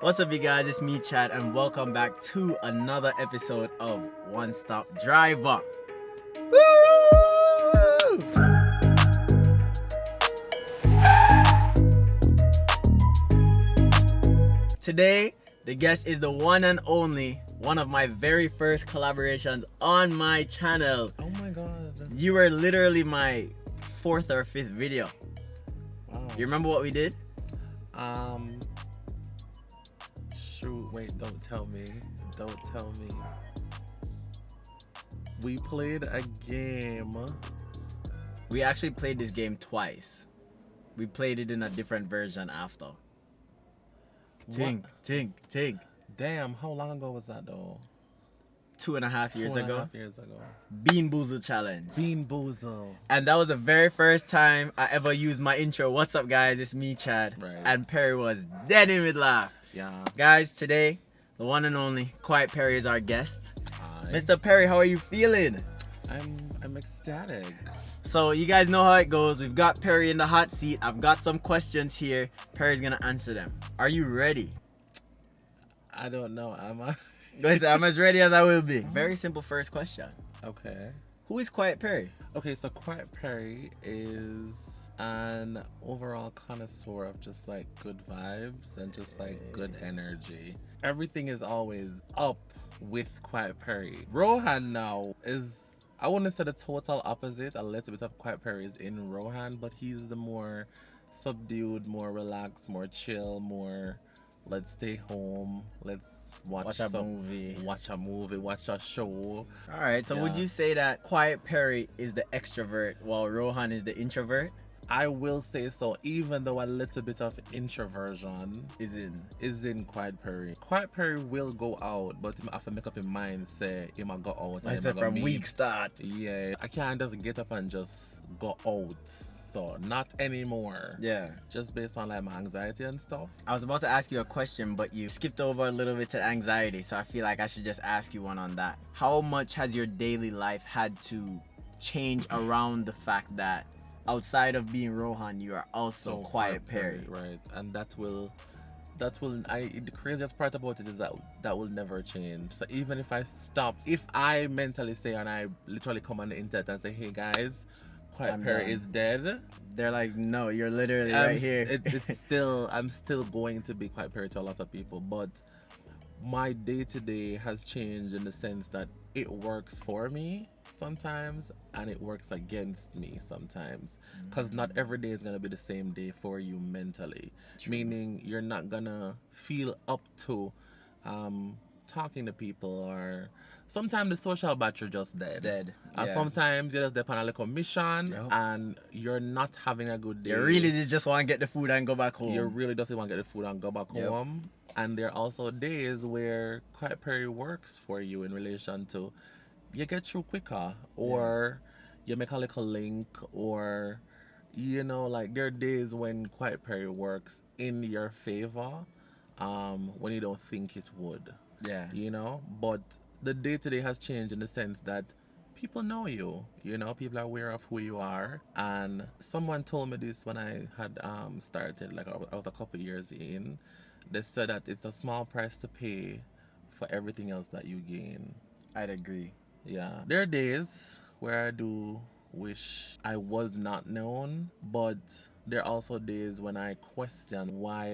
What's up, you guys? It's me, Chad, and welcome back to another episode of One Stop DRIVA. Woo! Today, the guest is the one and only, one of my very first collaborations on my channel. Oh my god. You were literally my fourth or fifth video. Wow. You remember what we did? Shoot, wait, don't tell me. Don't tell me. We played a game. We actually played this game twice. We played it in a different version after. Tink. Damn, how long ago was that though? 2.5 years Two and a ago. half years ago. Bean Boozle Challenge. Bean Boozle. And that was the very first time I ever used my intro. What's up, guys? It's me, Chad. Right. And Perry was dead in mid-laugh. Yeah. Guys, today, the one and only Quiet Perry is our guest. Hi. Mr. Perry, how are you feeling? I'm ecstatic. So you guys know how it goes. We've got Perry in the hot seat. I've got some questions here. Perry's gonna answer them. Are you ready? I don't know, am I? Listen, I'm as ready as I will be. Very simple first question. Okay. Who is Quiet Perry? Okay, so Quiet Perry is an overall connoisseur of just like good vibes and just like good energy. Everything is always up with Quiet Perry. Rohan now is, I wouldn't say the total opposite. A little bit of Quiet Perry is in Rohan, but he's the more subdued, more relaxed, more chill, more let's stay home, let's watch a movie. watch a show. All right, so would Yeah. you say that Quiet Perry is the extrovert while Rohan is the introvert? I will say so, even though a little bit of introversion Is in. in Quiet Perry. Quiet Perry will go out, but him have to make up his mind, say him a go out. I and said him a go from meet. week start. Yeah, I can't just get up and just go out. So not anymore. Yeah. Just based on like my anxiety and stuff. I was about to ask you a question, but you skipped over a little bit to anxiety, so I feel like I should just ask you one on that. How much has your daily life had to change around the fact that outside of being Rohan, you are also Quiet Perry? Right, and that will the craziest part about it is that will never change. So even if I stop, if I mentally say and I literally come on the internet and say, hey guys, Quiet I'm Perry done. is dead, They're like, no, you're literally I'm right here. I'm still going to be Quiet Perry to a lot of people, but my day-to-day has changed in the sense that it works for me sometimes and it works against me sometimes, because not every day is going to be the same day for you mentally. Meaning you're not gonna feel up to talking to people, or sometimes the social battery just dead. And Yeah. sometimes you're just there on a little mission Yup. and you're not having a good day. You really just want to get the food and go back home. You really just want to get the food and go back Yep. home. And there are also days where Quiet Perry works for you in relation to you get through quicker, or you make a little link, or like there are days when Quiet Perry works in your favor when you don't think it would. Yeah. But the day-to-day has changed in the sense that people know you, people are aware of who you are. And someone told me this when I had started, like I was a couple years in. They said that it's a small price to pay for everything else that you gain. I'd agree. Yeah, there are days where I do wish I was not known, but there are also days when I question why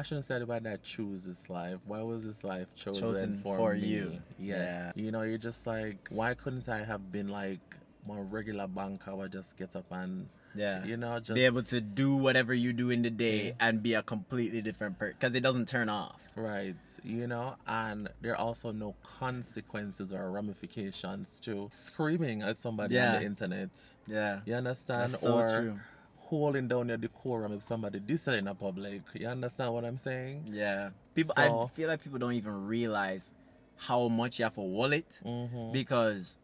shouldn't say why did I choose this life? Why was this life chosen for me? you? Yes. Yeah. You're just like, why couldn't I have been like my regular banker would just get up and just Be able to do whatever you do in the day Yeah. and be a completely different person, because it doesn't turn off. Right, and there are also no consequences or ramifications to screaming at somebody on Yeah. the internet. Yeah. You understand? That's so or true. holding down your decorum if somebody diss it in a public. You understand what I'm saying? Yeah. People, So- I feel like people don't even realize how much you have to wallet, Mm-hmm. because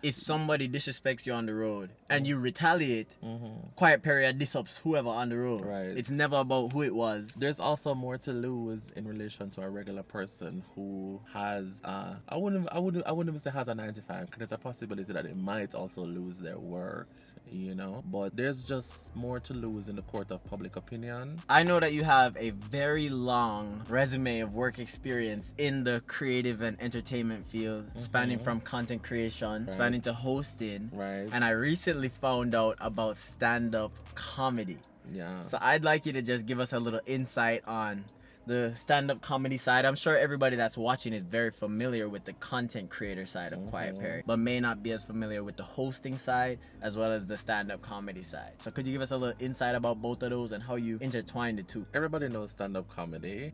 if somebody disrespects you on the road and you retaliate, Mm-hmm. Quiet Perry diss ups whoever on the road. Right. It's never about who it was. There's also more to lose in relation to a regular person who has I wouldn't even say has a 9 to 5, because there's a possibility that they might also lose their work. you know, but there's just more to lose in the court of public opinion. I know that you have a very long resume of work experience in the creative and entertainment field, spanning from content creation, spanning to hosting. Right. And I recently found out about stand-up comedy. Yeah. So I'd like you to just give us a little insight on the stand-up comedy side. I'm sure everybody that's watching is very familiar with the content creator side of Quiet Perry, but may not be as familiar with the hosting side as well as the stand-up comedy side. So could you give us a little insight about both of those and how you intertwine the two? Everybody knows stand-up comedy.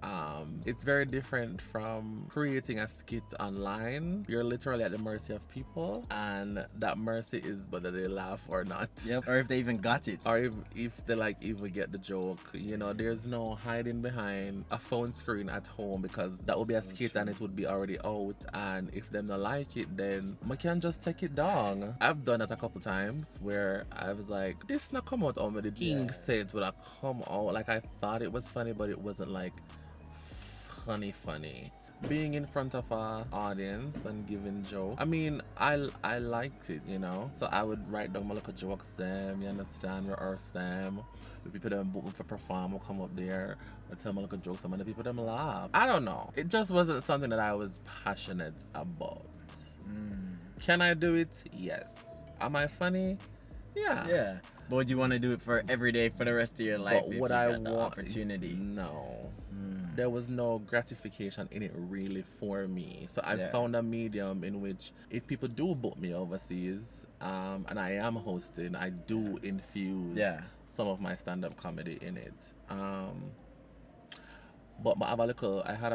It's very different from creating a skit online. You're literally at the mercy of people, and that mercy is whether they laugh or not. Yep. Or if they even got it. Or if they like even get the joke. You know, there's no hiding behind a phone screen at home, because that would be a skit and it would be already out, and if them not like it, then we can just take it down. I've done it a couple times where I was like, this not come out on me. The king said would have come out. Like, I thought it was funny, but it wasn't like funny. Being in front of a audience and giving jokes, I mean, I liked it, you know. So I would write down my little jokes them, you understand, rehearse them. The people that book me for perform will come up there, I tell my little jokes, and the people them laugh. I don't know. It just wasn't something that I was passionate about. Can I do it? Yes. Am I funny? Yeah. Yeah. But would you want to do it for every day for the rest of your life But if would you I got the want opportunity? No. There was no gratification in it really for me. So I found a medium in which if people do book me overseas, and I am hosting, I do infuse some of my stand-up comedy in it. But I had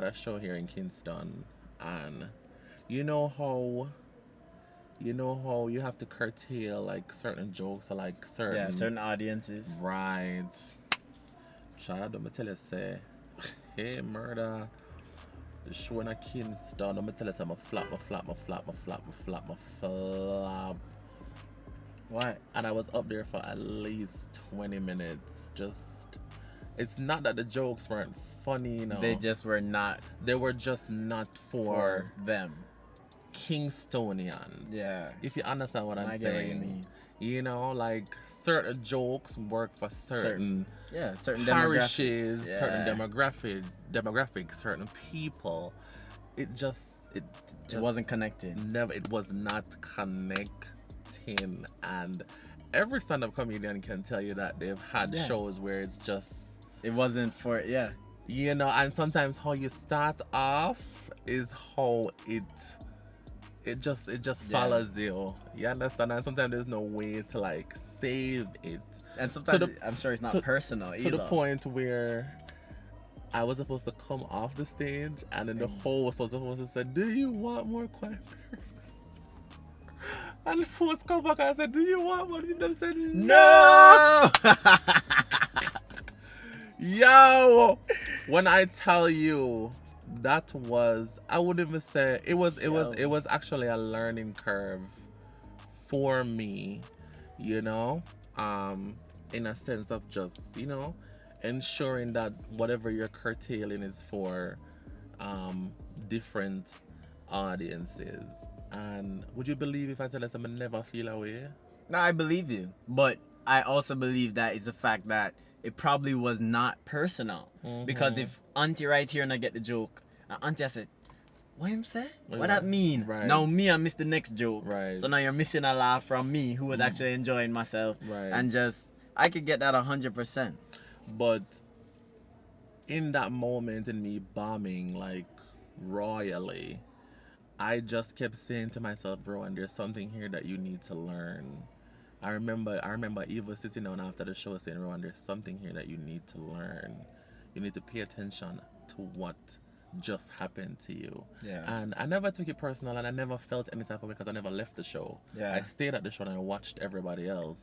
a show here in Kingston, and you know how you have to curtail like certain jokes or like certain audiences. Right. Child, I'ma tell you say, hey murder. The show in a Kingston, I'ma tell you say, my flap. What? And I was up there for at least 20 minutes. Just, it's not that the jokes weren't funny, you know. They just were not. They were just not for them. Kingstonians. Yeah. If you understand what I'm I get saying. what you mean. You know, like certain jokes work for certain demographics. parishes, certain demographics, certain people. It wasn't connected. It was not connecting. And every stand-up comedian can tell you that they've had shows where it wasn't for you know. And sometimes how you start off is how it just follows you. You understand? And sometimes there's no way to like save it. And sometimes I'm sure it's not personal either. To the point where I was supposed to come off the stage, and then the host was supposed to say, "Do you want more Quiet Perry?" And the host come back and said, "Do you want more?" And they said, "No." Yo, when I tell you, that was, I wouldn't even say it was actually a learning curve for me, you know, in a sense of just, you know, ensuring that whatever you're curtailing is for different audiences. And would you believe if I tell us I'm never feel away? No, I believe you, but I also believe that is the fact that it probably was not personal. Because if Auntie right here and I get the joke, and Auntie I said, what him say? What that mean? Right. Now me I missed the next joke. Right. So now you're missing a laugh from me who was actually enjoying myself. Right. And just, I could get that 100%. But in that moment in me bombing like royally, I just kept saying to myself, bro, and there's something here that you need to learn. I remember Eva sitting down after the show saying, Rowan, there's something here that you need to learn. You need to pay attention to what just happened to you. Yeah. And I never took it personal, and I never felt any type of way because I never left the show. Yeah. I stayed at the show and I watched everybody else,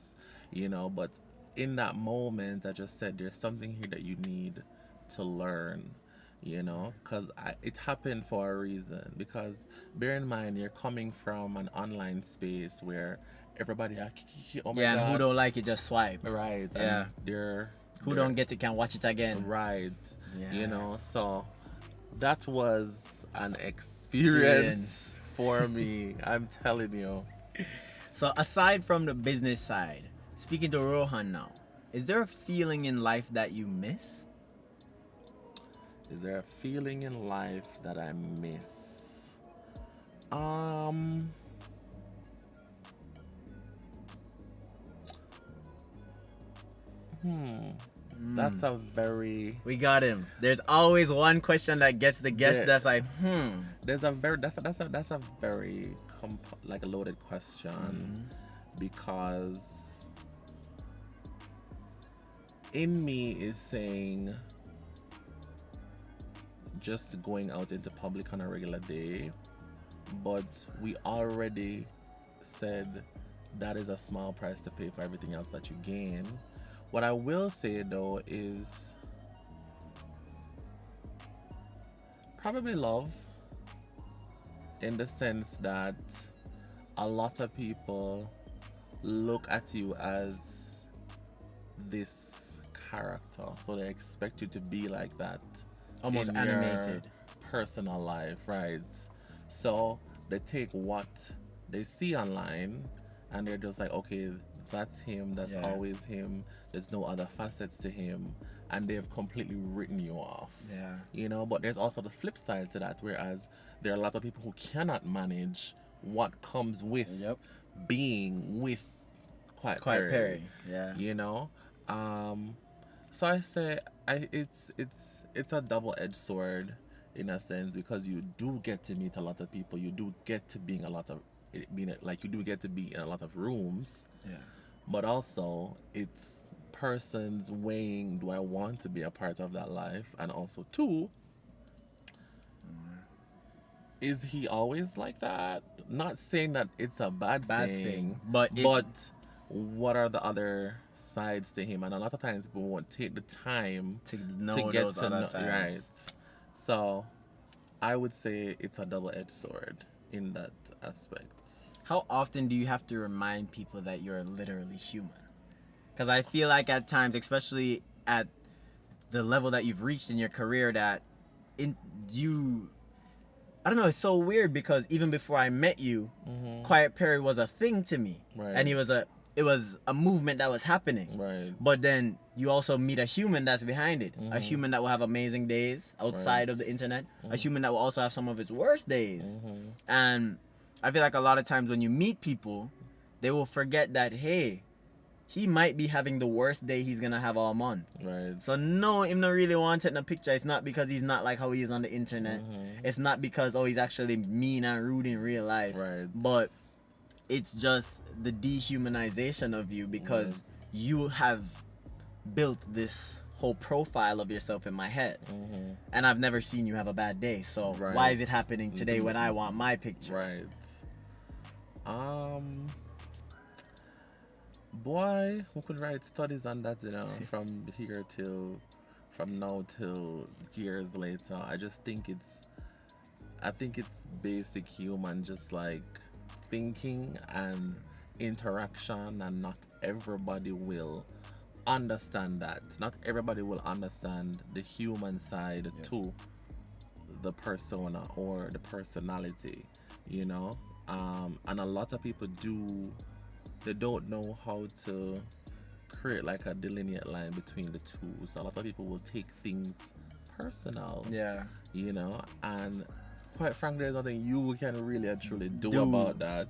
you know, but in that moment I just said, there's something here that you need to learn, you know, because it happened for a reason. Because bear in mind, you're coming from an online space where everybody oh my God. And who don't like it just swipe. Right. Yeah. And who don't get it can watch it again. Right. Yeah. You know, so that was an experience for me. I'm telling you. So aside from the business side, speaking to Rohan now, is there a feeling in life that you miss? Is there a feeling in life that I miss? Um, hmm. That's a very We got him. There's always one question that gets the guest There- that's like, there's a very that's a very like a loaded question because in me is saying just going out into public on a regular day, but we already said that is a small price to pay for everything else that you gain. What I will say though is probably love, in the sense that a lot of people look at you as this character, so they expect you to be like that almost in animated. your personal life, right? So they take what they see online and they're just like, okay, that's him, that's Yeah. always him, there's no other facets to him, and they've completely written you off. Yeah. You know, but there's also the flip side to that, whereas there are a lot of people who cannot manage what comes with Yep. being with Quiet Quiet Perry. Perry. Yeah. You know, so I say it's a double-edged sword in a sense, because you do get to meet a lot of people, you do get to being a lot of being like you do get to be in a lot of rooms, Yeah. but also it's persons weighing, do I want to be a part of that life, and also two, is he always like that? Not saying that it's a bad thing, but what are the other sides to him? And a lot of times people won't take the time to know to get those to other know, sides. right? So I would say it's a double-edged sword in that aspect. How often do you have to remind people that you're literally human? Because I feel like at times, especially at the level that you've reached in your career, that I don't know, it's so weird because even before I met you, Quiet Perry was a thing to me. Right. And it was a movement that was happening. Right. But then you also meet a human that's behind it. A human that will have amazing days outside of the internet. A human that will also have some of its worst days. And I feel like a lot of times when you meet people, they will forget that, hey, he might be having the worst day he's gonna have all month. Right. So no, him not really want to take a picture. It's not because he's not like how he is on the internet. It's not because he's actually mean and rude in real life. Right. But it's just the dehumanization of you because you have built this whole profile of yourself in my head. And I've never seen you have a bad day. So why is it happening today when I want my picture? Right. Boy, we could write studies on that, you know, from now till years later. I think it's basic human, just like thinking and interaction, and not everybody will understand that. Not everybody will understand the human side to the persona or the personality, you know. And a lot of people they don't know how to create like a delineate line between the two. So a lot of people will take things personal. Yeah. You know, and quite frankly, there's nothing you can really and truly do about that,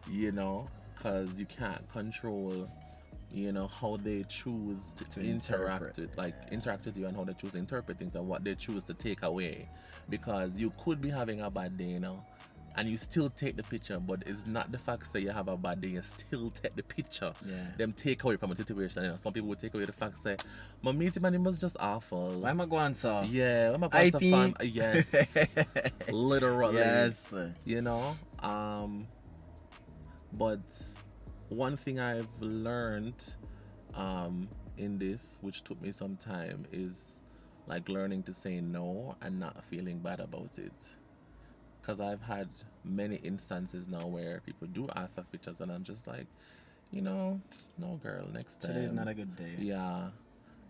you know, because you can't control, you know, how they choose to interact with you, and how they choose to interpret things, and what they choose to take away. Because you could be having a bad day, you know, and you still take the picture, but it's not the fact that you have a bad day, you still take the picture. Yeah. Them take away from the situation. You know, some people would take away the fact that my meeting man, it was just awful. Why am I going so? Yeah, why am I going so fun? Yes. Literally. Yes. You know? But one thing I've learned in this, which took me some time, is like learning to say no and not feeling bad about it. Because I've had many instances now where people do ask for pictures, and I'm just like, you know, no, girl, next time. Today's not a good day. Yeah.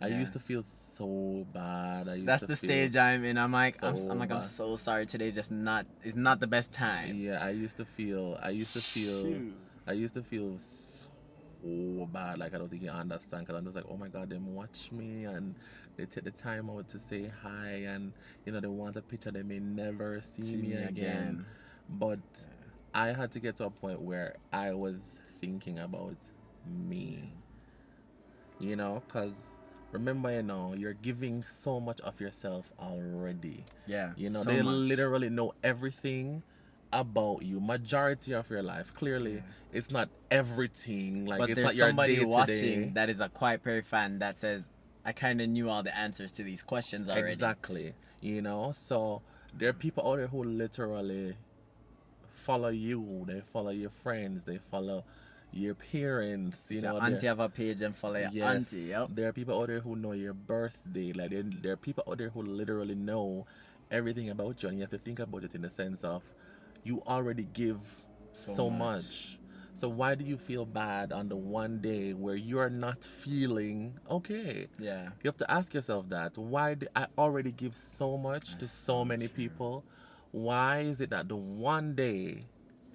I used to feel so bad. That's the stage I'm in. I'm like, I'm so sorry. Today's just not. It's not the best time. Yeah, I used to feel I used to feel so bad, like I don't think you understand, because I'm just like, oh my God, them watch me and they take the time out to say hi, and they want a picture, they may never see See me me again. again. But I had to get to a point where I was thinking about me, because remember, you're giving so much of yourself already. Yeah, so They much. literally know everything about you, majority of your life. Clearly, Yeah. it's not everything. Like, But it's there's not your somebody day to watching day. that is a Quiet Perry fan that says, I kind of knew all the answers to these questions already. Exactly. So there are people out there who literally follow you. They follow your friends. They follow your parents. If your They're auntie have a page and follow your Yes, auntie, yep. there are people out there who know your birthday. Like there are people out there who literally know everything about you, and you have to think about it in the sense of you already give So so much. much. So why do you feel bad on the one day where you're not feeling okay? Yeah. You have to ask yourself that. Why do I already give so much to That's so so many true. people? Why is it that the one day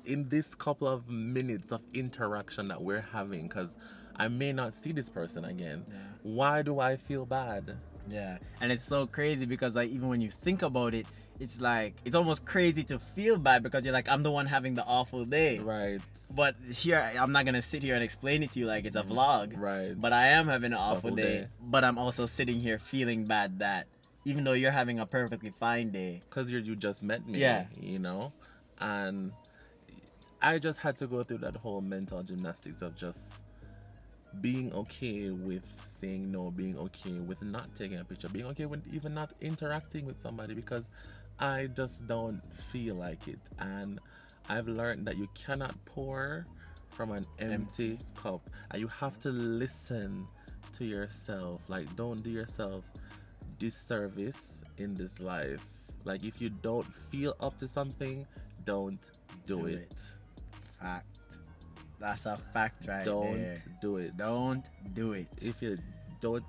in this couple of minutes of interaction that we're having, because I may not see this person again, Yeah. why do I feel bad? Yeah, and it's so crazy because like even when you think about it, it's like it's almost crazy to feel bad because you're like, I'm the one having the awful day. Right. But here I'm not gonna sit here and explain it to you like it's a vlog. Right. But I am having an awful Awful day. day. But I'm also sitting here feeling bad that even though you're having a perfectly fine day. Because you just met me, Yeah. And I just had to go through that whole mental gymnastics of just being okay with saying no, being okay with not taking a picture, being okay with even not interacting with somebody because I just don't feel like it. And I've learned that you cannot pour from an empty cup, and you have to listen to yourself. Like, don't do yourself disservice in this life. Like, if you don't feel up to something, don't do it. Fact. That's a fact right Don't there. do it. Don't do it. If you don't,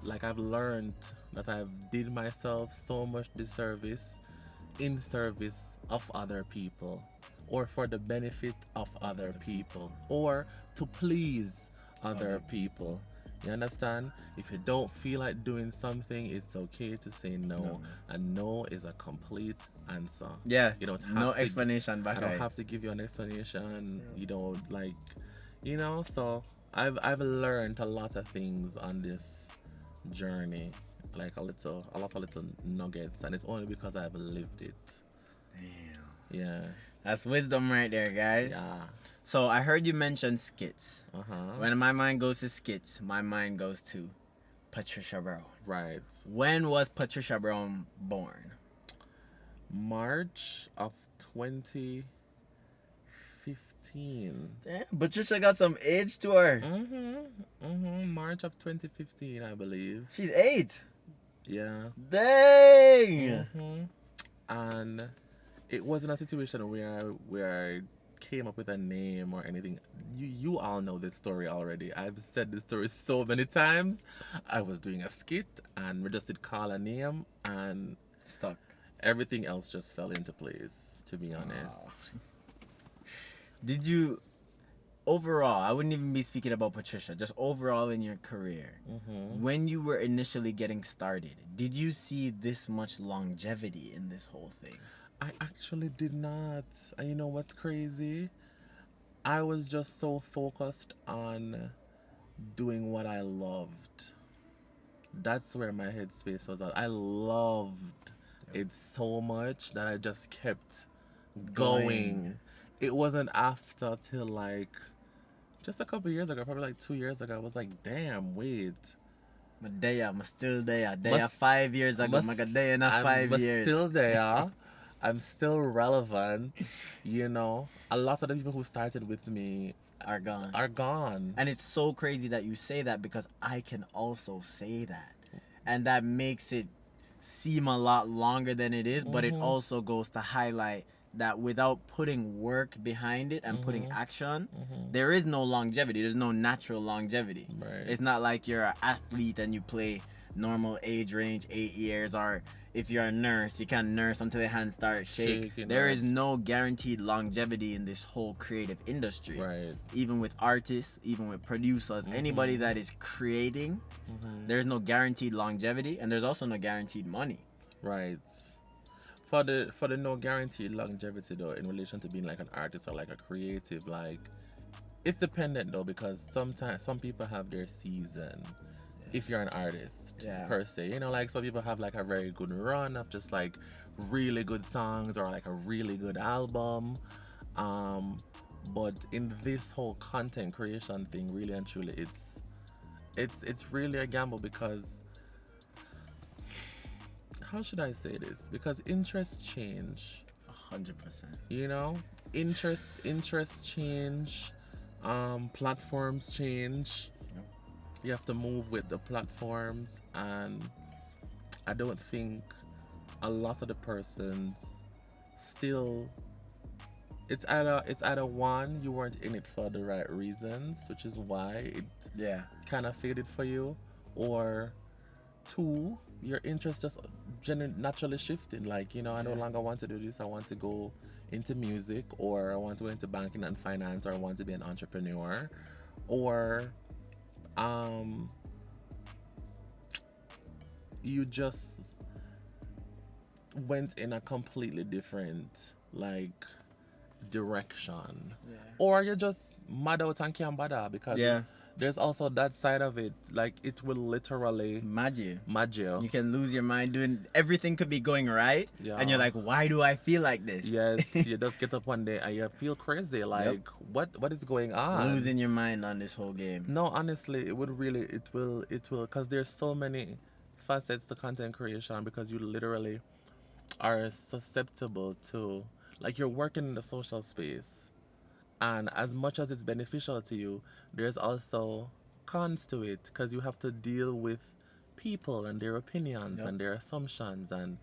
like, I've learned that I've did myself so much disservice in service of other people, or for the benefit of other people, or to please other people. You understand? If you don't feel like doing something, it's okay to say no. No. And no is a complete answer. Yeah. You don't have No to, explanation back I don't right. have to give you an explanation. You don't like, so I've learned a lot of things on this journey, like a lot of little nuggets, and it's only because I've lived it. Damn. Yeah. That's wisdom right there, guys. Yeah. So I heard you mention skits. Uh-huh. When my mind goes to skits, my mind goes to Patricia Brown. Right. When was Patricia Brown born? March of 2015. Damn, Patricia got some age to her. March of 2015, I believe. She's 8. Yeah. Dang. And it wasn't a situation where I came up with a name or anything. You all know this story already. I've said this story so many times. I was doing a skit and we just did call a name and Stuck. everything else just fell into place, to be honest. Did you overall, I wouldn't even be speaking about Patricia, just overall in your career, when you were initially getting started, did you see this much longevity in this whole thing? I actually did not. And you know what's crazy? I was just so focused on doing what I loved. That's where my headspace was at. I loved it so much that I just kept going. It wasn't after till like just a couple years ago, probably like 2 years ago, I was like, damn, wait. I'm still there. 5 years ago, I'm there in 5 years. Still there. I'm still relevant. A lot of the people who started with me are gone. And it's so crazy that you say that because I can also say that. And that makes it seem a lot longer than it is, but it also goes to highlight that without putting work behind it and putting action, there is no longevity. There's no natural longevity. Right. It's not like you're an athlete and you play normal age range, 8 years, or if you're a nurse, you can nurse until your hands start shaking. There is no guaranteed longevity in this whole creative industry. Right. Even with artists, even with producers, anybody that is creating, there's no guaranteed longevity, and there's also no guaranteed money. Right. For the no guaranteed longevity though, in relation to being like an artist or like a creative, like it's dependent though, because sometimes some people have their season. If you're an artist, per se, you know, like some people have like a very good run of just like really good songs or like a really good album. But in this whole content creation thing, really and truly, it's really a gamble, because how should I say this? Because interests change. 100%. You know, interests change. Platforms change. You have to move with the platforms, and I don't think a lot of the persons still. It's either one, you weren't in it for the right reasons, which is why it kind of faded for you, or two, your interest just naturally shifted. Like, you know, I no longer want to do this. I want to go into music, or I want to go into banking and finance, or I want to be an entrepreneur, or you just went in a completely different like direction, or you're just mad out and can't bother, because there's also that side of it, like it will literally mad you. You can lose your mind doing everything, could be going right, and you're like, why do I feel like this? You just get up one day and you feel crazy, like what is going on, losing your mind on this whole game. No, honestly, it will because there's so many facets to content creation, because you literally are susceptible to, like, you're working in the social space, and as much as it's beneficial to you, there's also cons to it, because you have to deal with people and their opinions and their assumptions, and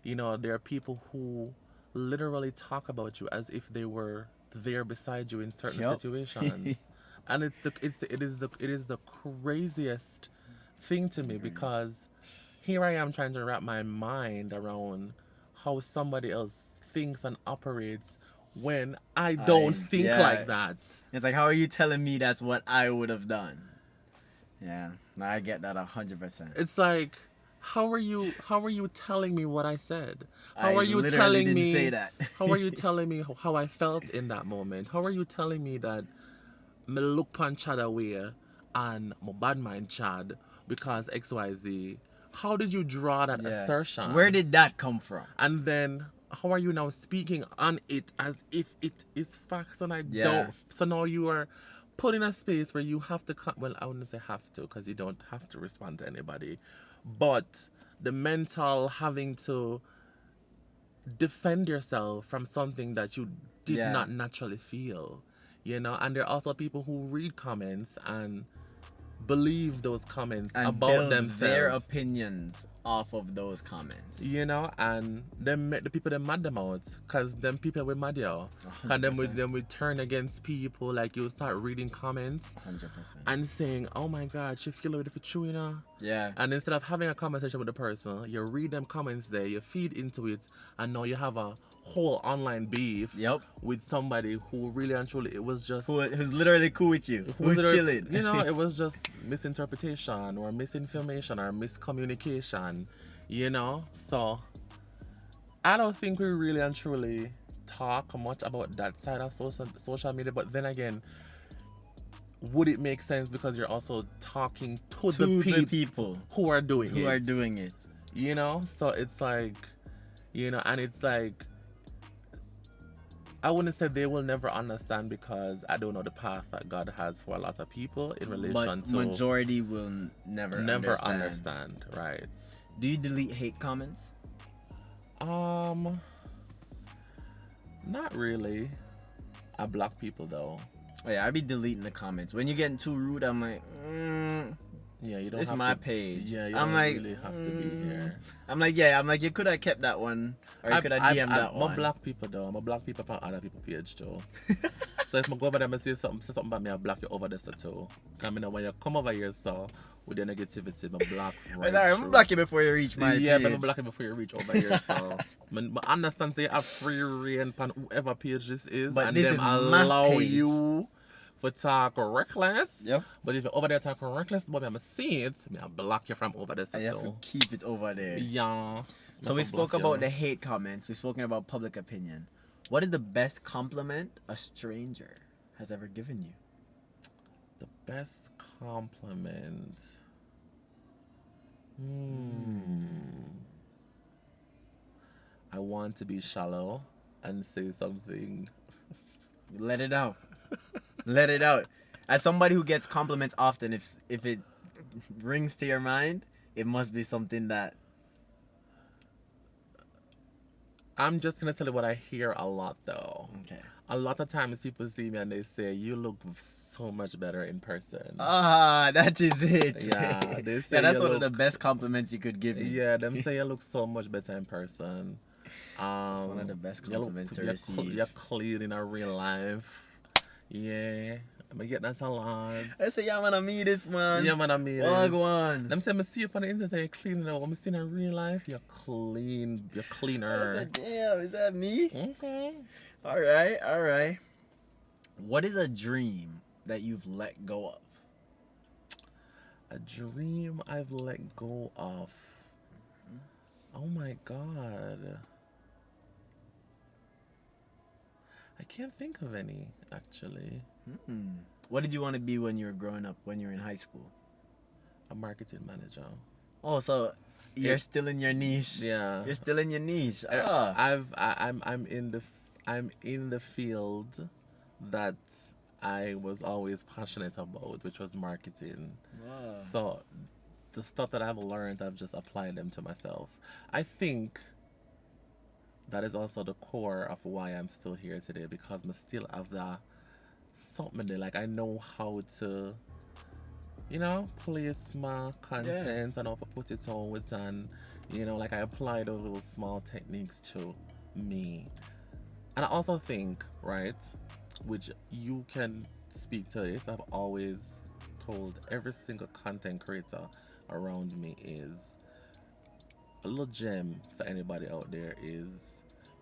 you know, there are people who literally talk about you as if they were there beside you in certain situations. And it is the craziest thing to me, because here I am trying to wrap my mind around how somebody else thinks and operates when I don't think like that. It's like, how are you telling me that's what I would have done? Yeah, I get that 100%. It's like, how are you telling me what I said? How are you literally telling didn't me say that. how are you telling me how I felt in that moment? How are you telling me that me look pan Chad away and my bad mind Chad because XYZ? How did you draw that assertion? Where did that come from? And then how are you now speaking on it as if it is facts and I don't? So now you are put in a space where you have to well, I wouldn't say have to, because you don't have to respond to anybody, but the mental having to defend yourself from something that you did not naturally feel, you know. And there are also people who read comments and believe those comments and about build themselves, their opinions off of those comments, you know. And then the people that mad them out, because them people will mad you, and then we turn against people. Like, you start reading comments 100% and saying, oh my god, she feel it if it's true, you know. And instead of having a conversation with the person, you read them comments there, you feed into it, and now you have a whole online beef with somebody who really and truly, it was just who's literally cool with you, who's chilling, you know. It was just misinterpretation or misinformation or miscommunication, you know. So I don't think we really and truly talk much about that side of social media. But then again, would it make sense, because you're also talking to the people who are doing it, you know. So it's like, you know, and it's like, I wouldn't say they will never understand, because I don't know the path that God has for a lot of people in relation to majority will never understand, right? Do you delete hate comments? Not really. I block people though. Oh yeah, I be deleting the comments. When you're getting too rude, I'm like, you don't. It's my page. Yeah, you I'm don't like, really have to be here. I'm like, you could have kept that one, or you could have DM'd that one. I'm a block people though. I'm a block people on other people's page too. So if I go over there and say something about me, I block you over there too. Because I know when you come over here, so with your negativity. My block right Sorry, I'm through. blocking before you reach my Yeah, page. but I'm blocking before you reach over here. So, but understand, say you have free reign on whoever page this is, But and this them is my allow page. you for talk reckless. Yep. But if you're over there talking reckless, but I'm see it, I block you from over there. I have to So, keep it over there. yeah. So we spoke about the hate comments. We've spoken about public opinion. What is the best compliment a stranger has ever given you? The best compliment. I want to be shallow and say something. Let it out. Let it out. As somebody who gets compliments often, if it rings to your mind, it must be something that... I'm just gonna tell you what I hear a lot though. Okay. A lot of times people see me and they say, "You look so much better in person." Ah, that is it. Yeah, they say yeah, that's you one of the look- best compliments you could give me. Yeah, them say you look so much better in person. That's one of the best compliments to receive. You're clean in a real life. Yeah, I get that a lot. I say, yeah, man, I mean this, man. Yeah, man, I mean Well, it. go on. Them say, I see you on the internet, you're clean. When I see in real life, you're clean. You're I cleaner. said, damn, is that me? Okay. All right. What is a dream that you've let go of? A dream I've let go of. Oh my God. I can't think of any, actually. What did you want to be when you were growing up, when you were in high school? A marketing manager. Oh, so you're still in your niche. Yeah. You're still in your niche. I'm in the field that I was always passionate about, which was marketing. Wow. So the stuff that I've learned, I've just applied them to myself. I think that is also the core of why I'm still here today, because I still have that something there. Like I know how to, place my content and how to put it out, and like I apply those little small techniques to me. And I also think, right, which you can speak to this, I've always told every single content creator around me is a little gem for anybody out there is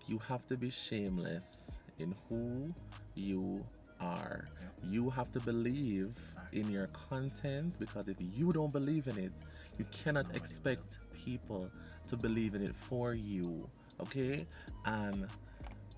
you have to be shameless in who you are. You have to believe in your content, because if you don't believe in it, you cannot expect people to believe in it for you. Okay? And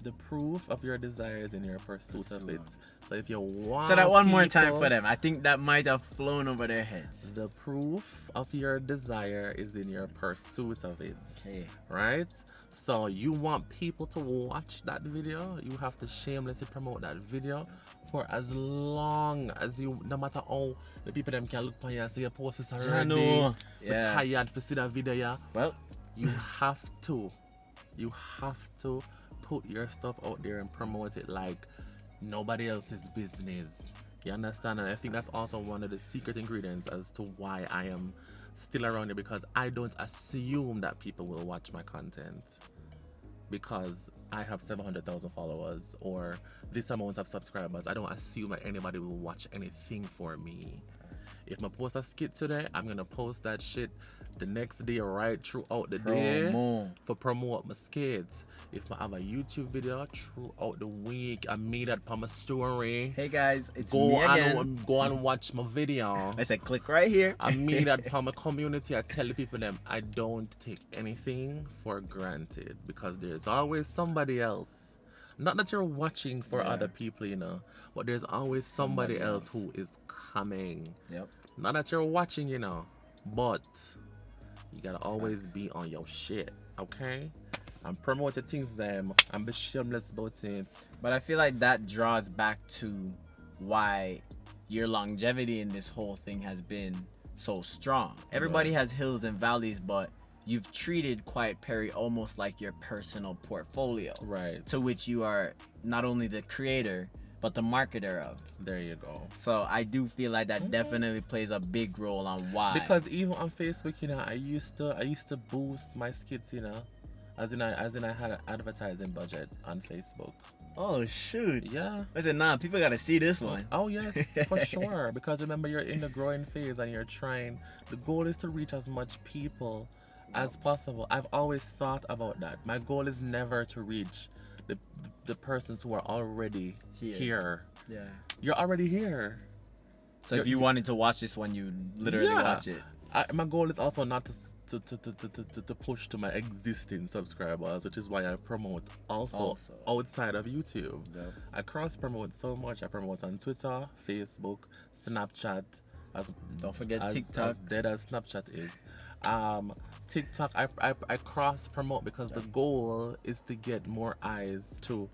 the proof of your desire is in your pursuit of it. So if you want Say that one more time for them. I think that might have flown over their heads. The proof of your desire is in your pursuit of it. Okay. Right? So you want people to watch that video, you have to shamelessly promote that video for as long as you, no matter how the people them can look on you and say your post is already tired to see that video, yeah. Well, you have to put your stuff out there and promote it like nobody else's business. You understand? And I think that's also one of the secret ingredients as to why I am still around here, because I don't assume that people will watch my content because I have 700,000 followers or this amount of subscribers. I don't assume that anybody will watch anything for me. If I post a skit today, I'm gonna post that shit the next day right throughout the day for promote my skits. If I have a YouTube video throughout the week, I made that on my story. Hey guys, it's me again. Go and watch my video. I said click right here. I made that for my community. I tell the people them I don't take anything for granted, because there's always somebody else. Not that you're watching for other people, but there's always somebody else who is coming. Yep. Not that you're watching, but you gotta always be on your shit, okay? And promote the things them and be shameless about it. But I feel like that draws back to why your longevity in this whole thing has been so strong. Everybody has hills and valleys, but you've treated Quiet Perry almost like your personal portfolio. Right. To which you are not only the creator, but the marketer of. There you go. So I do feel like that definitely plays a big role on why. Because even on Facebook, I used to boost my skits, As in I had an advertising budget on Facebook. Oh shoot. Yeah. I said, nah, people gotta see this one. Oh yes, for sure. Because remember, you're in the growing phase and you're trying. The goal is to reach as much people as possible. I've always thought about that. My goal is never to reach the the persons who are already here. Yeah. You're already here. So if you wanted to watch this one, you literally watch it. My goal is also not to push to my existing subscribers, which is why I promote also outside of YouTube. Yep. I cross promote so much. I promote on Twitter, Facebook, Snapchat. Don't forget TikTok. As dead as Snapchat is. TikTok, I cross promote because the goal is to get more eyes to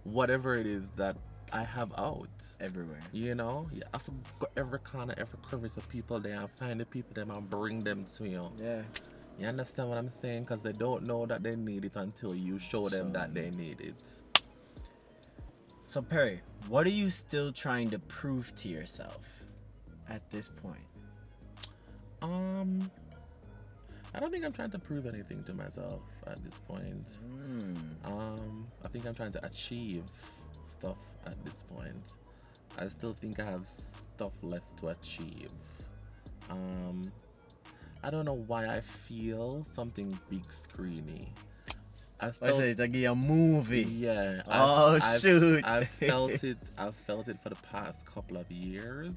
whatever it is that I have out Everywhere. You know, yeah, I have to go every corner, every crevice of people there and find the people them and bring them to you. Yeah. You understand what I'm saying? Because they don't know that they need it until you show them that they need it. So Perry, what are you still trying to prove to yourself at this point? I don't think I'm trying to prove anything to myself at this point. I think I'm trying to achieve stuff at this point. I still think I have stuff left to achieve. I don't know why I feel something big screeny. I said it's like a movie. Yeah. Shoot. I've felt it for the past couple of years.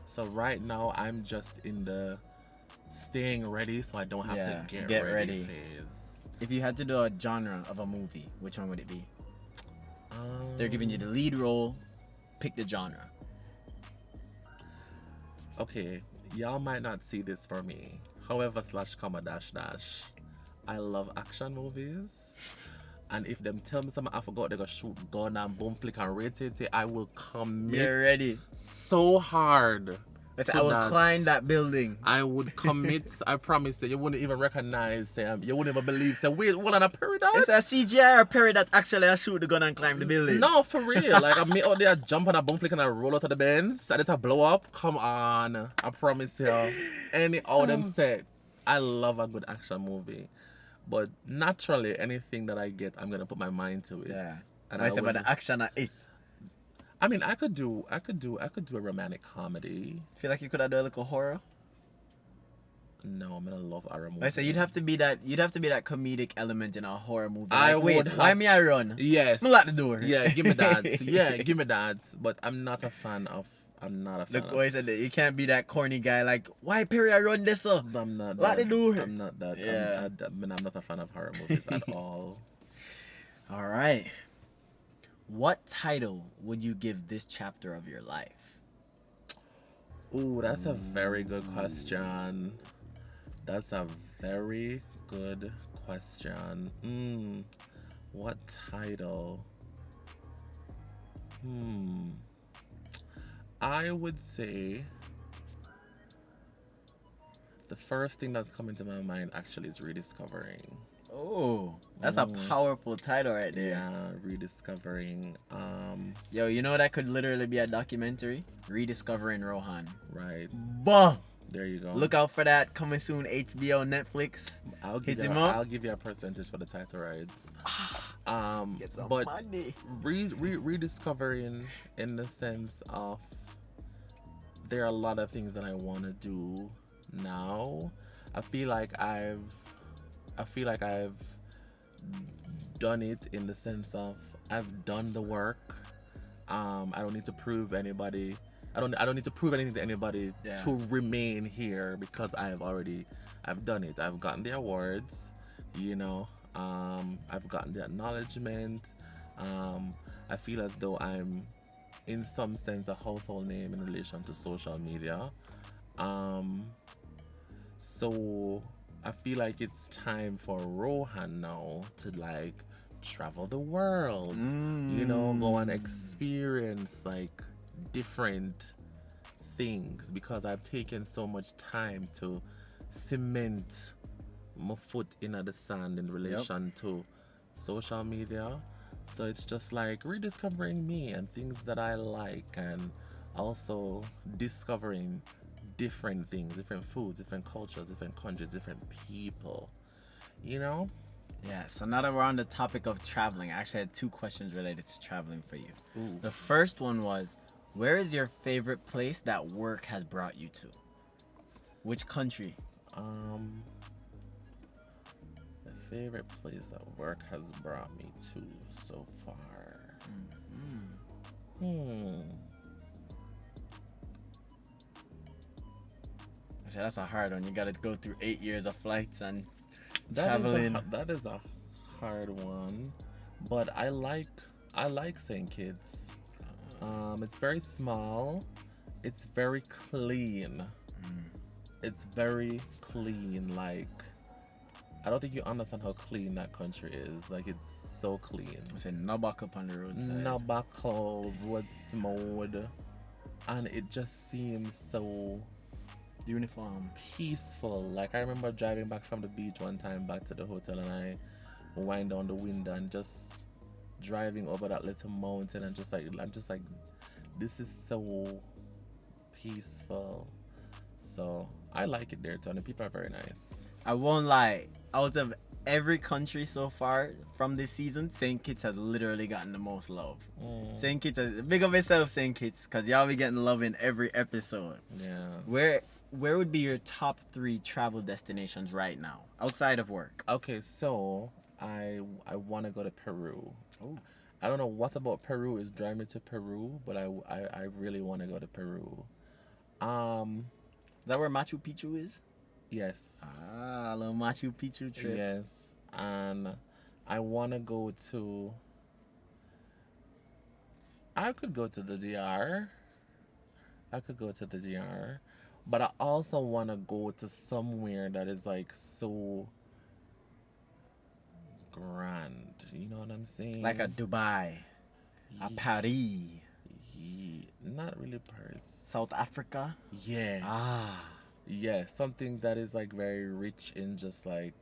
So right now I'm just in the staying ready so I don't have to get ready phase. If you had to do a genre of a movie, which one would it be? They're giving you the lead role. Pick the genre. Okay, y'all might not see this for me. However, /, I love action movies. And if them tell me something I forgot they gonna shoot gun and boom flick and rotate it, I will commit. You're ready. So hard. I will climb that building. I would commit. I promise you wouldn't even recognize them. You wouldn't even believe. Say, wait, what on a Perry that? It's a CGI or Perry that actually I shoot the gun and climb the building. No, for real. Like I me out there jump on a bump flick and I roll out of the bends and it blow up. Come on. I promise you. Any all them said, I love a good action movie. But naturally anything that I get, I'm gonna put my mind to it. Yeah. And I said about the action at it. I mean, I could do a romantic comedy. Feel like you could have done a little horror? No, I'm gonna love horror movies. I say you'd have to be that comedic element in a horror movie. I like, would wait, why me I run? Yes. I'm lock the door. Yeah, give me that. Yeah, give me that. But I'm not a fan of. Look, I said that you can't be that corny guy like, why Perry I run this up? I'm not. Lock the door. I'm not that. Yeah. I'm not a fan of horror movies at all. All right. What title would you give this chapter of your life? Ooh, that's a very good question. That's a very good question. What title? I would say the first thing that's coming to my mind actually is rediscovering. Oh, that's a powerful title right there. Yeah, rediscovering. Yo, you know that could literally be a documentary? Rediscovering Rohan. Right. Bah! There you go. Look out for that. Coming soon, HBO, Netflix. I'll give you a percentage for the title rights. Get some but money. Rediscovering in the sense of there are a lot of things that I want to do now. I feel like I've done it in the sense of I've done the work. I don't need to prove anybody. I don't need to prove anything to anybody to remain here because I've done it. I've gotten the awards, you know. I've gotten the acknowledgement. I feel as though I'm in some sense a household name in relation to social media. So I feel like it's time for Rohan now to like travel the world, you know, go and experience like different things because I've taken so much time to cement my foot in the sand in relation to social media. So it's just like rediscovering me and things that I like and also discovering different things, different foods, different cultures, different countries, different people, you know? Yeah, so now that we're on the topic of traveling, I actually had two questions related to traveling for you. Ooh. The first one was, where is your favorite place that work has brought you to? Which country? The favorite place that work has brought me to so far. I said that's a hard one. You got to go through 8 years of flights and That traveling. that is a hard one, but I like St. Kitts. It's very small. It's very clean. It's very clean. Like, I don't think you understand how clean that country is. Like, it's so clean. I said no back up on the roadside. No buckle, wood smooth, and it just seems so Uniform. peaceful. Like, I remember driving back from the beach one time back to the hotel, and I wind down the window and just driving over that little mountain, and just like I'm just like, this is so peaceful. So I like it there too, and the people are very nice. I won't lie. Out of every country so far from this season, St. Kitts has literally gotten the most love. St. Kitts has big of itself, St. Kitts, because y'all be getting love in every episode. Yeah. Where would be your top 3 travel destinations right now outside of work? Okay, so I want to go to Peru. Oh. I don't know what about Peru is driving me to Peru, but I really want to go to Peru. Is that where Machu Picchu is? Yes. Ah, a little Machu Picchu trip. Yes, and I want to go to. I could go to the DR. I could go to the DR, but I also want to go to somewhere that is like so grand. You know what I'm saying? Like a Dubai, a Paris, not really Paris. South Africa. Yeah. Ah. Yeah, something that is like very rich in just like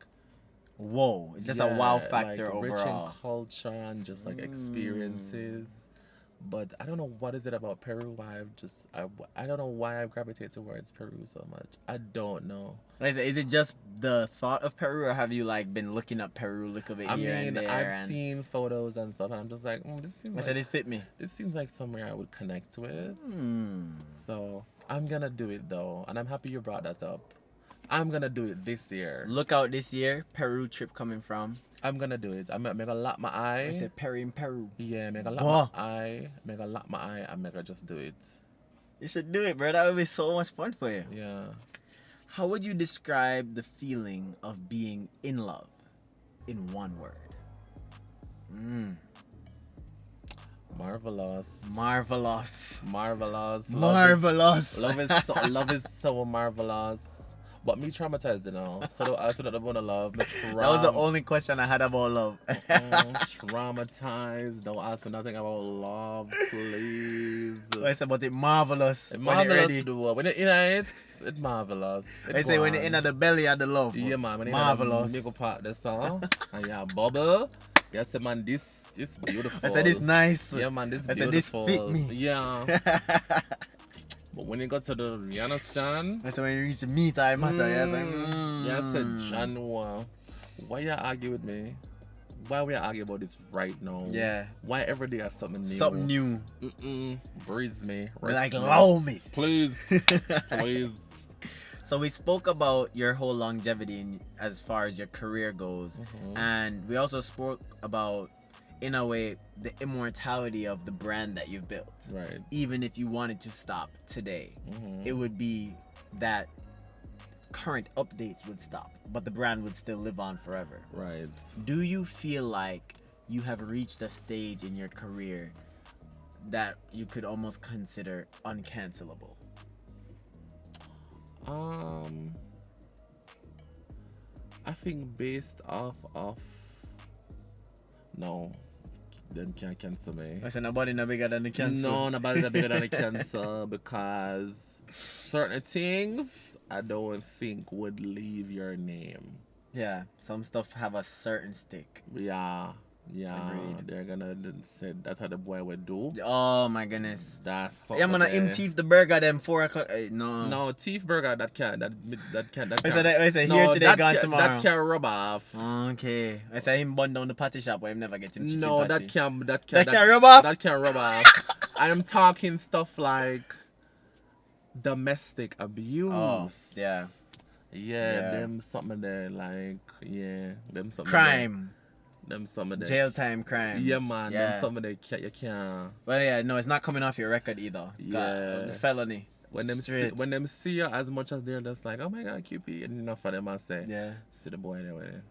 Whoa, it's just a wow yeah, factor like rich overall. in culture and just like experiences. But I don't know what is it about Peru why I don't know why I gravitate towards Peru so much. I don't know. Is it just the thought of Peru, or have you like been looking up Peru a little bit here and there? I've seen photos and stuff, and I'm just like, this seems I like said this fit me. this seems like somewhere I would connect with. So I'm gonna do it though, and I'm happy you brought that up. I'm gonna do it this year. Look out this year, Peru trip coming from. I'm gonna do it. I'm gonna lock my eye. I said Perry in Peru. Yeah, make a lock my eye. Make a lock my eye and make a just do it. You should do it, bro. That would be so much fun for you. Yeah. How would you describe the feeling of being in love in one word? Marvelous. Marvelous. Marvelous. Marvelous. Love is so marvelous. But me traumatized, you know. So don't ask that about love. That was the only question I had about love. Traumatized. Don't ask me nothing about love, please. I said about it marvelous. It When it marvelous ready. though. When it it's marvelous. I say when it in the belly of the love. Yeah, man. When Marvelous. Make part the song. And yeah, bubble. Yeah, say man, this beautiful. I said it's nice. Yeah, man, this I said beautiful. this fit me. Yeah. But when you got to the, you understand? I said when you reach the me time matter. Yeah, I said, Yeah, I said, John, why you argue with me? Why we argue about this right now? Yeah. Why every day has something new? Something new. Breeze me. Like, rest me. allow me. Please. Please. So we spoke about your whole longevity as far as your career goes. And we also spoke about, in a way, the immortality of the brand that you've built. Right. Even if you wanted to stop today, it would be that current updates would stop, but the brand would still live on forever. Right. Do you feel like you have reached a stage in your career that you could almost consider uncancelable? I think based off of no, them can't cancel me. I said nobody no bigger than the cancer. No, nobody no bigger than the cancer because certain things I don't think would leave your name. Yeah, some stuff have a certain stick. Yeah, Yeah, Agreed. they're gonna say that's how the boy would do. Oh my goodness. That's something. Yeah, man, him there. teeth the burger them 4 o'clock. No. No, teeth burger that can I say no, here today, that gone can, tomorrow. that can rub off. Okay. I say him bun down the patty shop where him never get him chicken No, patty. that That can rub off? That can rub off. I'm talking stuff like domestic abuse. Oh, yeah. Yeah, them something there like them something Crime. there, them something there. Jail time crimes. Yeah, man, Yeah. them something there you can't. Well, yeah, no, it's not coming off your record either. Yeah. The felony. When them see you as much as they're just like, oh my god, QP, and enough of them I say, Yeah. see the boy there with it.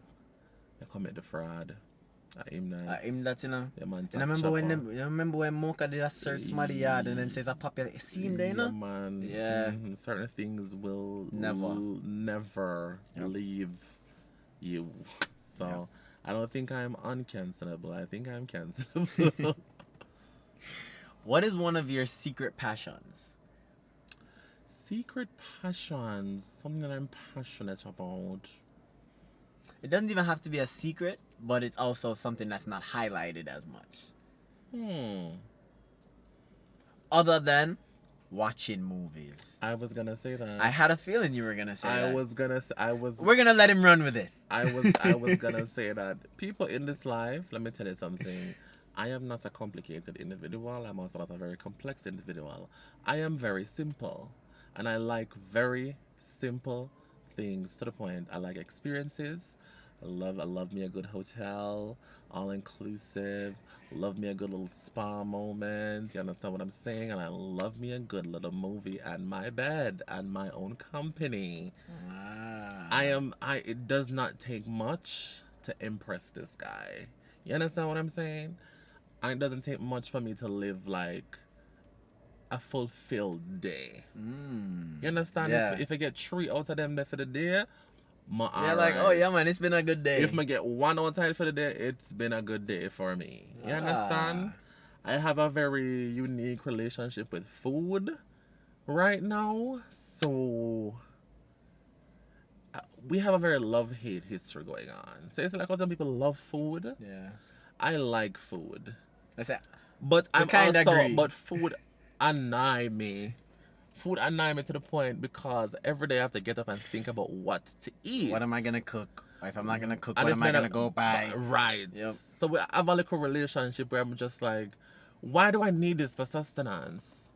They commit the fraud. I aim that. Him that, you know. Yeah, man. And I remember when Mocha did a search somebody yard and them says a popular. See him there, you know? Yeah, man. Yeah. Certain things will Never. Yep. leave you. So I don't think I'm uncancelable. I think I'm cancelable. What is one of your secret passions? Secret passions. Something that I'm passionate about. It doesn't even have to be a secret, but it's also something that's not highlighted as much. Other than watching movies. I was gonna say that. I had a feeling you were gonna say that. We're gonna let him run with it. I was gonna say that people in this life, let me tell you something. I am not a complicated individual. I'm also not a very complex individual. I am very simple. And I like very simple things to the point. I like experiences. I love me a good hotel, all inclusive. Love me a good little spa moment. You understand what I'm saying? And I love me a good little movie and my bed and my own company. It does not take much to impress this guy. You understand what I'm saying? And it doesn't take much for me to live like a fulfilled day. You understand? Yeah. If I get 3 out of them there for the day, You're like, oh yeah, man, it's been a good day. if I get 1 outside for the day, it's been a good day for me. You understand? I have a very unique relationship with food right now. So we have a very love-hate history going on. So it's like how some people love food. Yeah. I like food. That's it. But We I'm kinda also agree. but food annoy me. Food annoy me to the point because every day I have to get up and think about what to eat. What am I gonna cook? Or if I'm not gonna cook, And what if am I then gonna go buy? Right. Yep. So we have a little relationship where I'm just like, why do I need this for sustenance?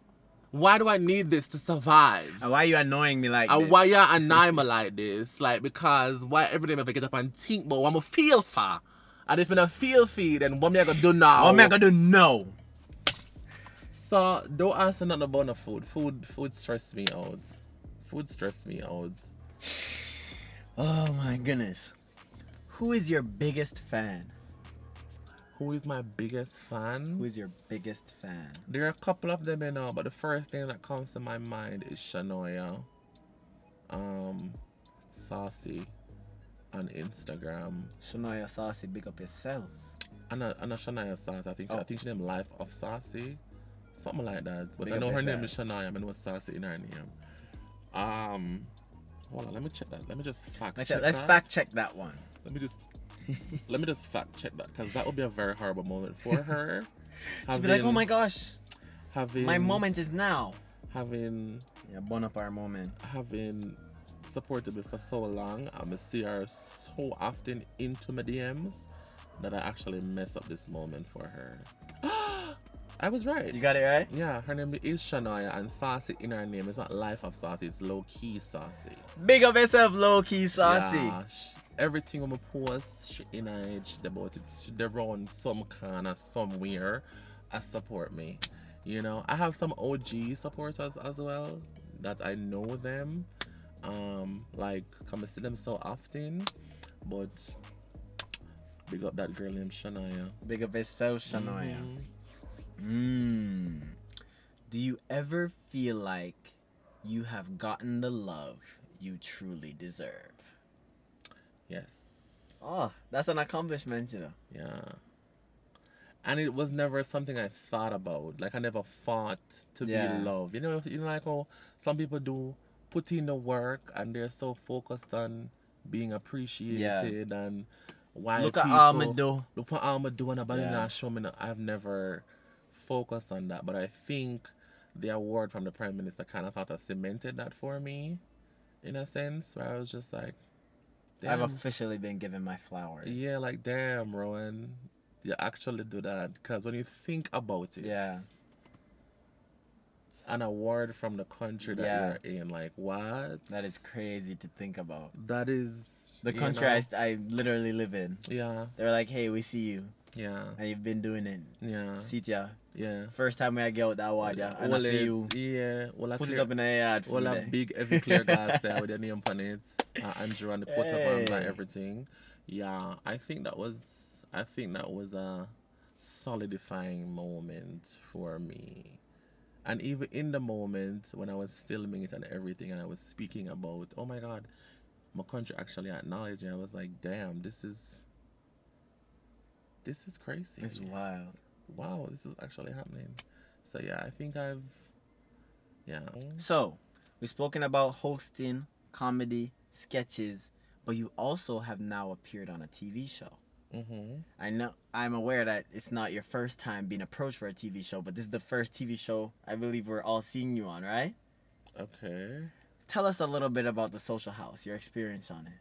Why do I need this to survive? And why are you annoying me like this? Why you annoy me like this? Like, because why every day I have to get up and think about what I'm feel for? And if I don't feel feed, then what me I gonna do now? What am I gonna do? No. So don't ask me nothing about no food. Food stress me out. Food stress me out. Oh my goodness. Who is your biggest fan? Who is my biggest fan? Who is your biggest fan? There are a couple of them, you know, but the first thing that comes to my mind is Shanoya. Saucy on Instagram. Shania Saucy, big up yourself. And a Shania Saucy. I think she named Life of Saucy. Something like that. But Big I up know her yourself. name is Shania. I know it's Saucy in her name. Hold on, let me check that. Let me just fact check Let's that. fact check that one. Let me just fact check that, because that would be a very horrible moment for her. She'd be like, oh my gosh, having my moment is now. having Yeah, bon up our moment. having supported me for so long. I see her so often into my DMs that I actually mess up this moment for her. I was right. You got it right? Yeah, her name is Shania, and Saucy in her name. It's not Life of Saucy, it's Low Key Saucy. Big up yourself, low key saucy. Yeah, everything on my post, she encouraged about it. She around some kind of somewhere, support me. You know, I have some OG supporters as well that I know them. Like, come and see them so often, but big up that girl named Shania. Big up yourself, Shania. Mhm. Do you ever feel like you have gotten the love you truly deserve? Yes. Oh, that's an accomplishment, you know. Yeah. And it was never something I thought about. Like, I never fought to Yeah. be loved. You know, like how some people do put in the work and they're so focused on being appreciated and why Look at people all me do. look what I'm doing about it Yeah. now show me. I've never focused on that, but I think the award from the Prime Minister kind of sort of cemented that for me, in a sense, where I was just like, I've damn, officially been given my flowers. yeah, like damn, Rowan, you actually do that. Because when you think about it, Yeah. an award from the country that Yeah. you're in, like what? That is crazy to think about. That is The you country know, I literally live in. yeah, They're like, hey, we see you. yeah, And you've been doing it. yeah, See ya. yeah. First time I get out that award, yeah. And I Well, feel you. yeah, well, Put it up in the yard for well, me a there. big heavy clear glass there with your name on it, Andrew and the coat of arms and Hey. everything. Yeah, I think that was a solidifying moment for me. And even in the moment when I was filming it and everything, and I was speaking about, oh my God, my country actually acknowledged me. I was like, damn, this is crazy. It's wild. Wow, this is actually happening. So yeah, I think yeah. So, we've spoken about hosting, comedy, sketches, but you also have now appeared on a TV show. I'm aware that it's not your first time being approached for a TV show, but this is the first TV show I believe we're all seeing you on, right? Okay. Tell us a little bit about the Social House, your experience on it.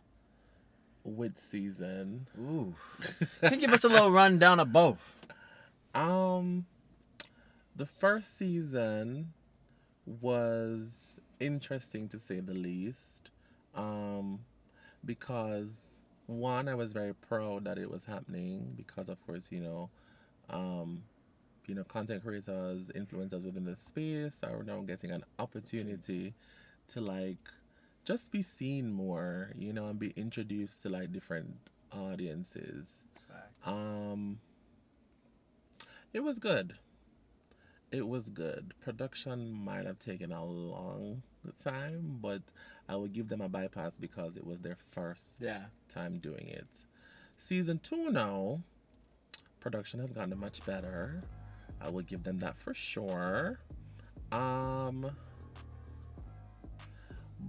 Which season? Ooh. Can you give us a little rundown of both? The first season was interesting to say the least. Because one, I was very proud that it was happening because of course, content creators, influencers within the space are now getting an opportunity to like just be seen more, and be introduced to like different audiences. It was good. It was good. Production might have taken a long time, but I would give them a bypass because it was their first time doing it. Season 2 now, production has gotten much better. I will give them that for sure.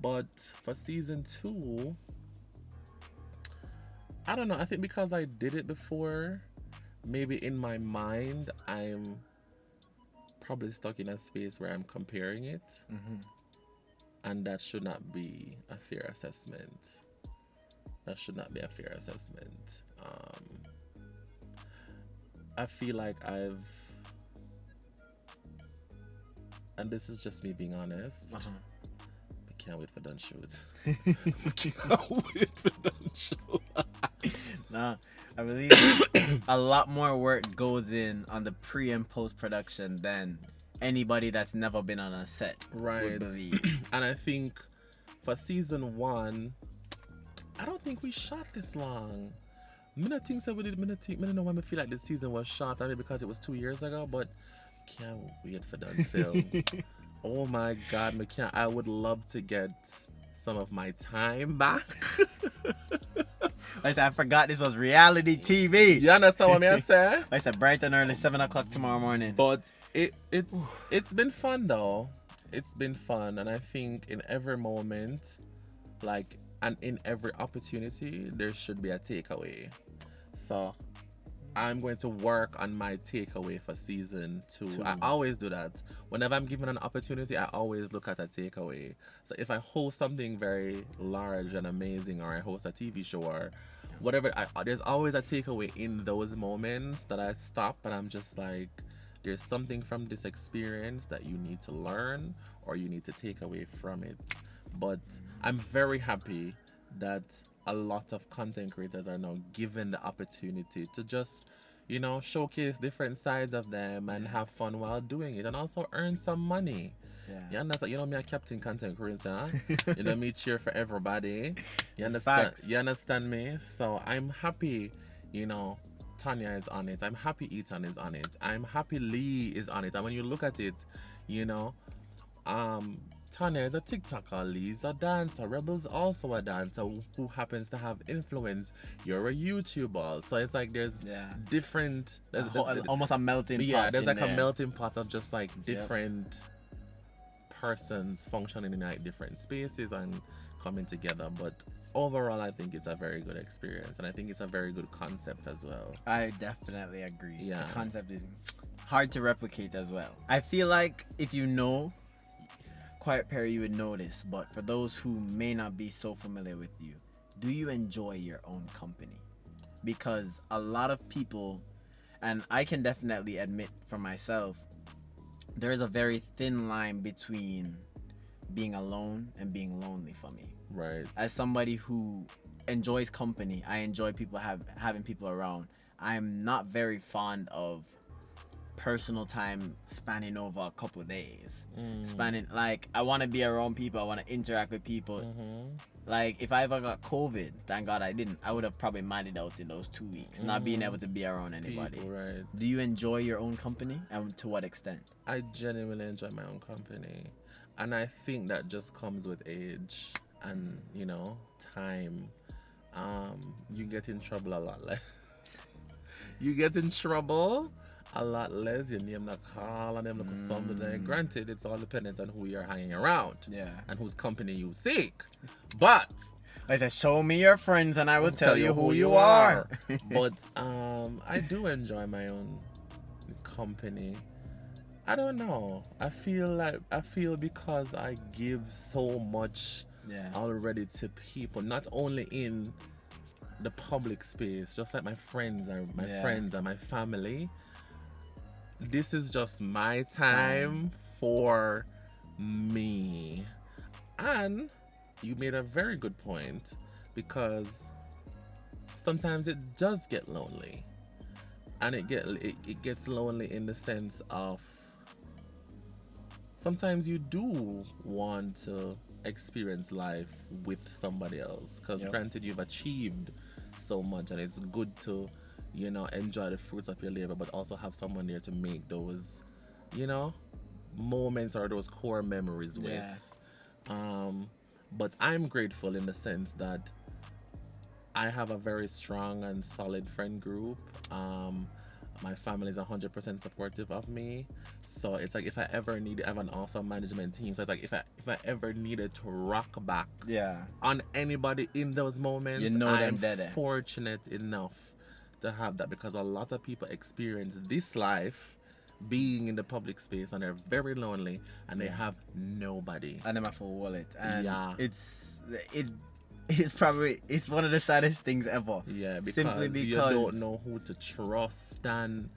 But for season 2, I don't know. I think because I did it before, maybe in my mind, I'm probably stuck in a space where I'm comparing it. And that should not be a fair assessment. That should not be a fair assessment. I feel like and this is just me being honest. I can't wait for done shoot. I can't wait for done shoot. Nah, I believe a lot more work goes in on the pre and post production than anybody that's never been on a set would believe. And I think for season 1, I don't think we shot this long. I don't think so we did. I don't know why I feel like this season was shot. I mean, because it was 2 years ago, but can't wait for that film. Oh my God, I would love to get some of my time back. I forgot this was reality TV. You understand what I say? I said bright and early, 7 o'clock tomorrow morning. But it's been fun though. It's been fun, and I think in every moment, like, and in every opportunity, there should be a takeaway. So I'm going to work on my takeaway for season 2. I always do that. Whenever I'm given an opportunity, I always look at a takeaway. So if I host something very large and amazing, or I host a TV show or whatever, there's always a takeaway in those moments that I stop and I'm just like, there's something from this experience that you need to learn or you need to take away from it. But I'm very happy that a lot of content creators are now given the opportunity to just, showcase different sides of them and have fun while doing it, and also earn some money. You understand? Me a captain content creator. Me cheer for everybody. You understand? You understand me? So I'm happy, Tanya is on it. I'm happy Ethan is on it. I'm happy Lee is on it. And when you look at it, Tanya is a TikToker, Lee's a dancer, Rebel's also a dancer who happens to have influence. You're a YouTuber, so it's like there's different. There's almost a melting pot. Yeah, there's like a melting pot of just like different persons functioning in like different spaces and coming together. But overall, I think it's a very good experience, and I think it's a very good concept as well. I definitely agree. Yeah. The concept is hard to replicate as well. I feel like if you know Quiet Perry, you would know this, but for those who may not be so familiar with you, do you enjoy your own company? Because a lot of people, and I can definitely admit for myself, there is a very thin line between being alone and being lonely for me. Right. As somebody who enjoys company, I enjoy having people around. I'm not very fond of personal time spanning over a couple of days. Spanning, like, I want to be around people, I want to interact with people. Like, if I ever got COVID, thank God I didn't, I would have probably minded out in those 2 weeks, not being able to be around anybody. People, right. Do you enjoy your own company, and to what extent? I genuinely enjoy my own company, and I think that just comes with age and, you know, time. You get in trouble a lot less. You get in trouble a lot less. Your name not call and them look something. Granted, it's all dependent on who you're hanging around. Yeah. And whose company you seek. But I said, show me your friends and I will tell you who you are. But I do enjoy my own company. I don't know. I feel because I give so much already to people, not only in the public space, just like my friends and my family. This is just my time for me. And you made a very good point, because sometimes it does get lonely. And it gets lonely in the sense of sometimes you do want to experience life with somebody else, because granted, you've achieved so much, and it's good to, you know, enjoy the fruits of your labor, but also have someone there to make those, you know, moments or those core memories with. But I'm grateful in the sense that I have a very strong and solid friend group. My family is 100% supportive of me. So it's like, if I ever need, I have an awesome management team. So it's like, if I ever needed to rock back on anybody in those moments, you know, I'm fortunate enough to have that, because a lot of people experience this life being in the public space and they're very lonely and they have nobody. And them have a wallet. And it's one of the saddest things ever. Yeah, because simply because you don't know who to trust, and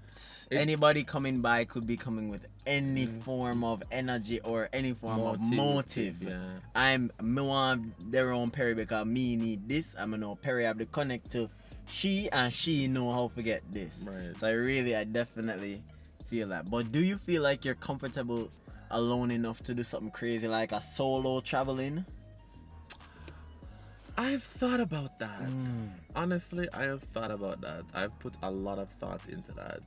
anybody coming by could be coming with any form of energy or any form of motive. Me want their own Perry because me need this. I know Perry have to connect to she, and she know how to get this. Right. So I definitely feel that. But do you feel like you're comfortable alone enough to do something crazy like a solo traveling? I've thought about that. Honestly, I have thought about that. I've put a lot of thought into that.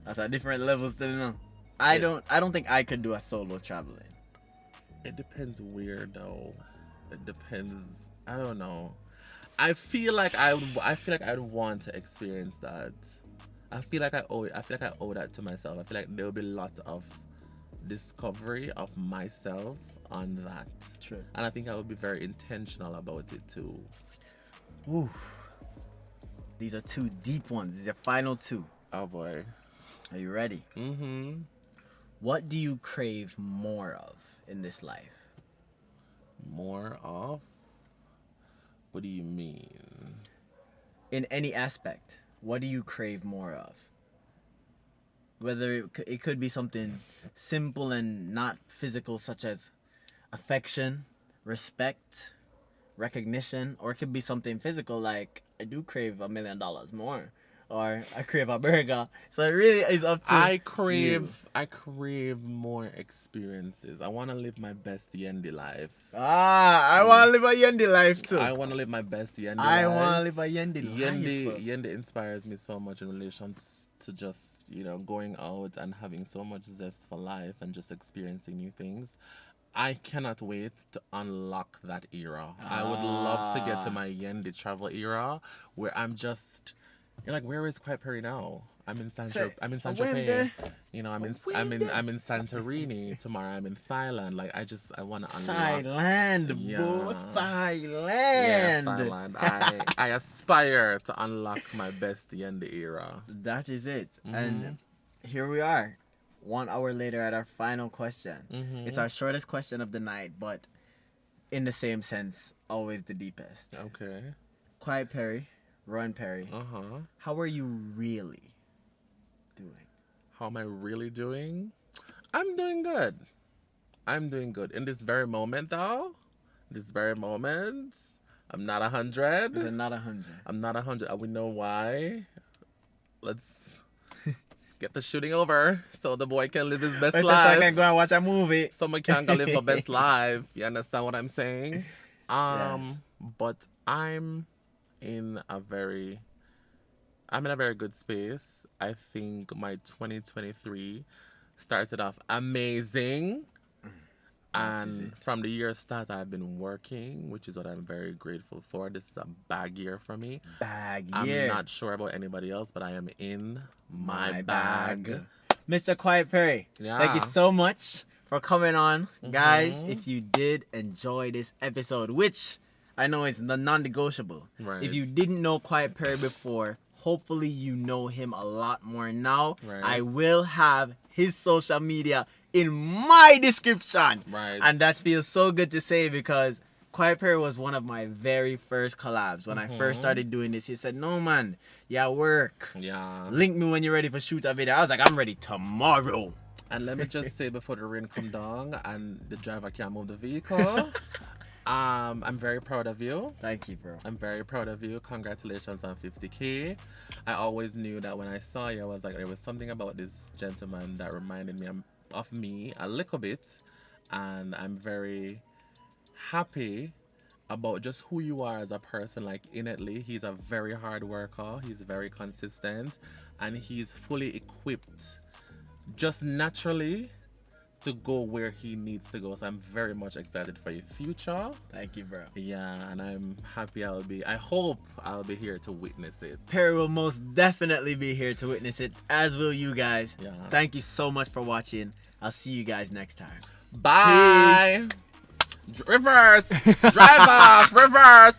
That's at different levels still, know. I don't think I could do a solo traveling. It depends where though. It depends. I don't know. I feel like I'd want to experience that. I feel like I owe that to myself. I feel like there'll be lots of discovery of myself on that. True. And I think I would be very intentional about it too. Ooh. These are two deep ones. These are final two. Oh boy. Are you ready? What do you crave more of in this life? More of? What do you mean? In any aspect, what do you crave more of? Whether it could be something simple and not physical, such as affection, respect, recognition, or it could be something physical like, I do crave $1 million more, or I crave a burger. So it really is up to I crave more experiences. I want to live my best Yendi life. I want to live a Yendi life too. I want to live my best Yendi life. I want to live a Yendi life. Yendi inspires me so much in relation to just, you know, going out and having so much zest for life and just experiencing new things. I cannot wait to unlock that era. I would love to get to my Yendi travel era where I'm just You're like, where is Quiet Perry now? I'm in Say, I'm in Saint when Tropez. the You know, when I'm in Santorini tomorrow. I'm in Thailand. Like I want to unlock. Thailand, boy, Yeah. Yeah, Thailand. Thailand. I aspire to unlock my bestie in the era. That is it. Mm-hmm. And here we are, 1 hour later at our final question. Mm-hmm. It's our shortest question of the night, but in the same sense, always the deepest. Okay. Quiet Perry, Rowan Perry, Uh-huh. how are you really doing? How am I really doing? I'm doing good. I'm doing good. In this very moment, though, this very moment, I'm not 100. Is it not 100? I'm not 100. And we know why. Let's get the shooting over so the boy can live his best So life. I can go and watch a movie. Someone can go live her best life. You understand what I'm saying? Yes. But I'm in a very good space. I think my 2023 started off amazing. And from the year start, I've been working, which is what I'm very grateful for. This is a bag year for me. Bag I'm year. not sure about anybody else, but I am in my bag. Mr. Quiet Perry, Yeah. thank you so much for coming on. Guys, Mhm. if you did enjoy this episode, which I know is the non-negotiable. Right. If you didn't know Quiet Perry before, hopefully you know him a lot more now. Right. I will have his social media in my description. Right. And that feels so good to say because Quiet Perry was one of my very first collabs. When I first started doing this, he said, no man, yeah, work. Yeah. Link me when you're ready for shoot a video. I was like, I'm ready tomorrow. And let me just say before the rain come down and the driver can't move the vehicle, I'm very proud of you. Thank you, bro. I'm very proud of you. Congratulations on 50K. I always knew that when I saw you, I was like, there was something about this gentleman that reminded me of me a little bit. And I'm very happy about just who you are as a person. Like innately, he's a very hard worker. He's very consistent. And he's fully equipped just naturally to go where he needs to go. So I'm very much excited for your future. Thank you, bro. Yeah, and I'm happy I hope I'll be here to witness it. Perry will most definitely be here to witness it, as will you guys. Yeah. Thank you so much for watching. I'll see you guys next time. Bye. Reverse. Drive off. Reverse.